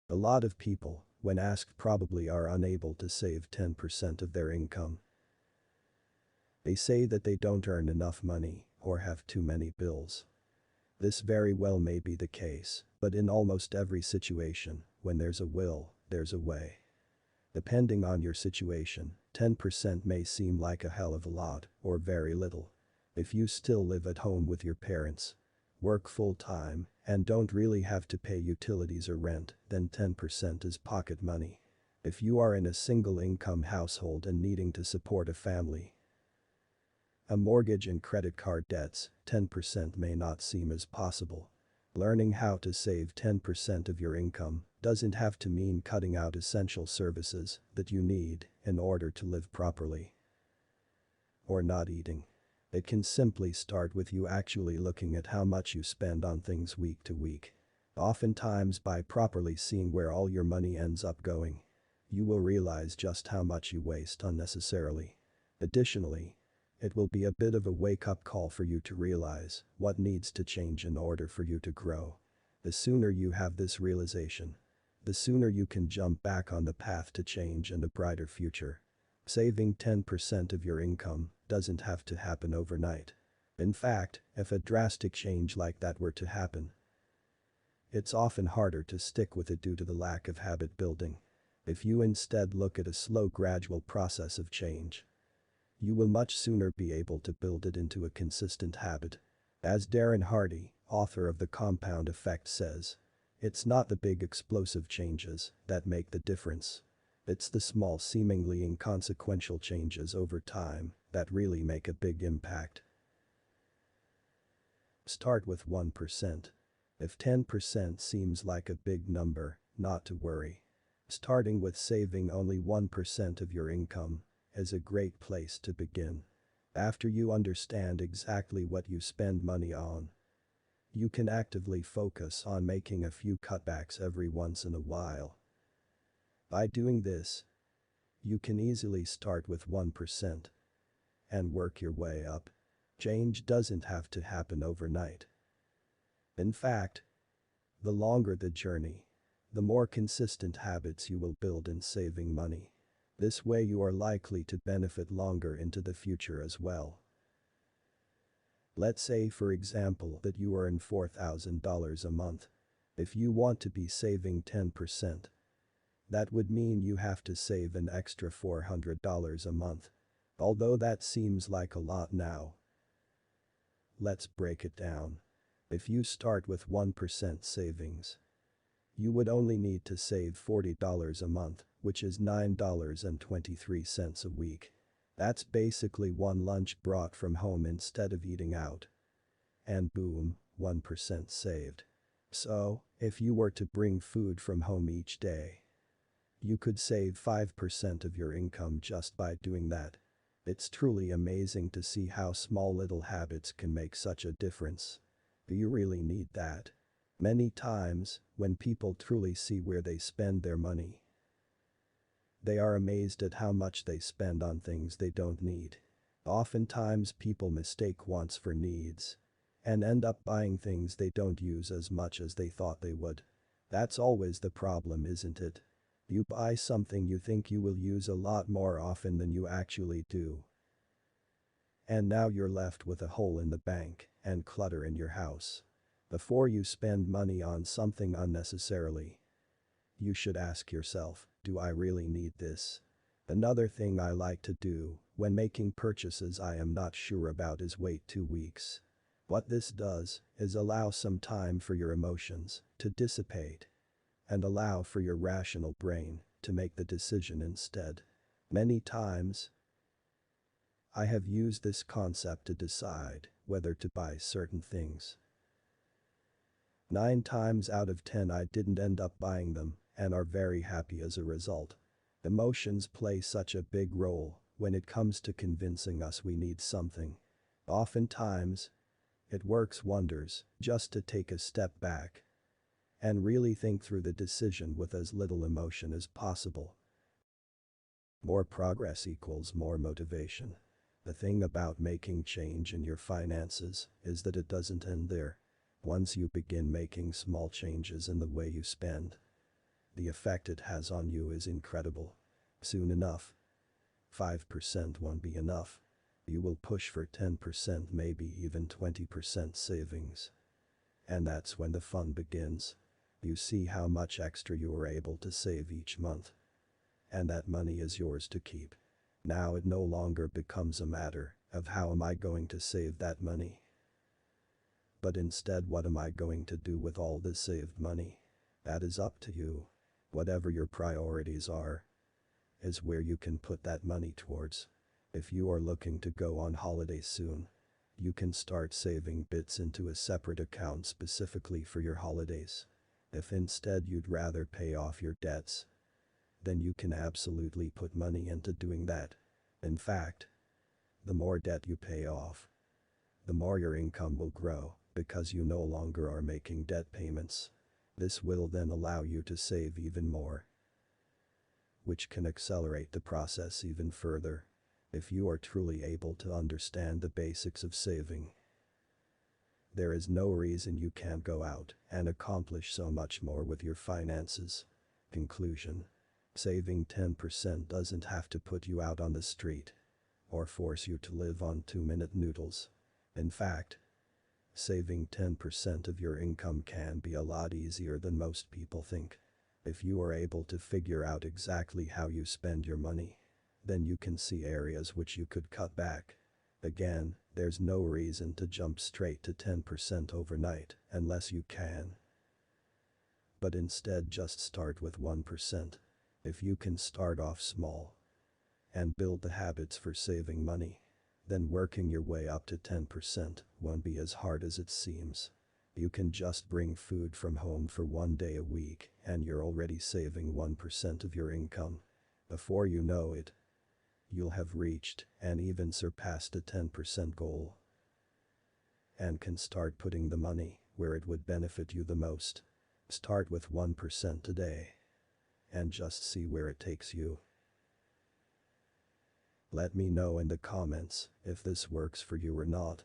A lot of people, when asked, probably are unable to save 10% of their income. They say that they don't earn enough money or have too many bills. This very well may be the case, but in almost every situation, when there's a will, there's a way. Depending on your situation, 10% may seem like a hell of a lot or very little. If you still live at home with your parents, work full-time, and don't really have to pay utilities or rent, then 10% is pocket money. If you are in a single-income household and needing to support a family, a mortgage and credit card debts, 10% may not seem as possible. Learning how to save 10% of your income doesn't have to mean cutting out essential services that you need in order to live properly. Or not eating. It can simply start with you actually looking at how much you spend on things week to week. Oftentimes, by properly seeing where all your money ends up going, you will realize just how much you waste unnecessarily. Additionally, it will be a bit of a wake-up call for you to realize what needs to change in order for you to grow. The sooner you have this realization, the sooner you can jump back on the path to change and a brighter future. Saving 10% of your income doesn't have to happen overnight. In fact, if a drastic change like that were to happen, it's often harder to stick with it due to the lack of habit building. If you instead look at a slow, gradual process of change, you will much sooner be able to build it into a consistent habit. As Darren Hardy, author of The Compound Effect, says, it's not the big explosive changes that make the difference. It's the small, seemingly inconsequential changes over time that really make a big impact. Start with 1%. If 10% seems like a big number, not to worry. Starting with saving only 1% of your income is a great place to begin. After you understand exactly what you spend money on, you can actively focus on making a few cutbacks every once in a while. By doing this, you can easily start with 1% and work your way up. Change doesn't have to happen overnight. In fact, the longer the journey, the more consistent habits you will build in saving money. This way you are likely to benefit longer into the future as well. Let's say, for example, that you earn $4,000 a month. If you want to be saving 10%, that would mean you have to save an extra $400 a month. Although that seems like a lot now, let's break it down. If you start with 1% savings, you would only need to save $40 a month, which is $9.23 a week. That's basically one lunch brought from home instead of eating out. And boom, 1% saved. So, if you were to bring food from home each day, you could save 5% of your income just by doing that. It's truly amazing to see how small little habits can make such a difference. Do you really need that? Many times, when people truly see where they spend their money, they are amazed at how much they spend on things they don't need. Oftentimes people mistake wants for needs and end up buying things they don't use as much as they thought they would. That's always the problem, isn't it? You buy something you think you will use a lot more often than you actually do. And now you're left with a hole in the bank and clutter in your house. Before you spend money on something unnecessarily, you should ask yourself, do I really need this? Another thing I like to do when making purchases I am not sure about is wait 2 weeks. What this does is allow some time for your emotions to dissipate and allow for your rational brain to make the decision instead. Many times, I have used this concept to decide whether to buy certain things. 9 times out of 10 I didn't end up buying them and are very happy as a result. Emotions play such a big role when it comes to convincing us we need something. Oftentimes, it works wonders just to take a step back and really think through the decision with as little emotion as possible. More progress equals more motivation. The thing about making change in your finances is that it doesn't end there. Once you begin making small changes in the way you spend, The effect it has on you is incredible. Soon enough, 5% won't be enough. You will push for 10%, maybe even 20% savings. And that's when the fun begins. You see how much extra you are able to save each month. And that money is yours to keep. Now it no longer becomes a matter of how am I going to save that money, but instead what am I going to do with all this saved money? That is up to you. Whatever your priorities are is where you can put that money towards. If you are looking to go on holiday soon, you can start saving bits into a separate account specifically for your holidays. If instead you'd rather pay off your debts, then you can absolutely put money into doing that. In fact, the more debt you pay off, the more your income will grow because you no longer are making debt payments. This will then allow you to save even more, which can accelerate the process even further. If you are truly able to understand the basics of saving, there is no reason you can't go out and accomplish so much more with your finances. Conclusion: saving 10% doesn't have to put you out on the street or force you to live on 2-minute noodles. In fact, saving 10% of your income can be a lot easier than most people think. If you are able to figure out exactly how you spend your money, then you can see areas which you could cut back. Again, there's no reason to jump straight to 10% overnight unless you can. But instead just start with 1%. If you can start off small and build the habits for saving money, then working your way up to 10% won't be as hard as it seems. You can just bring food from home for 1 day a week and you're already saving 1% of your income. Before you know it, you'll have reached and even surpassed a 10% goal and can start putting the money where it would benefit you the most. Start with 1% today and just see where it takes you. Let me know in the comments if this works for you or not.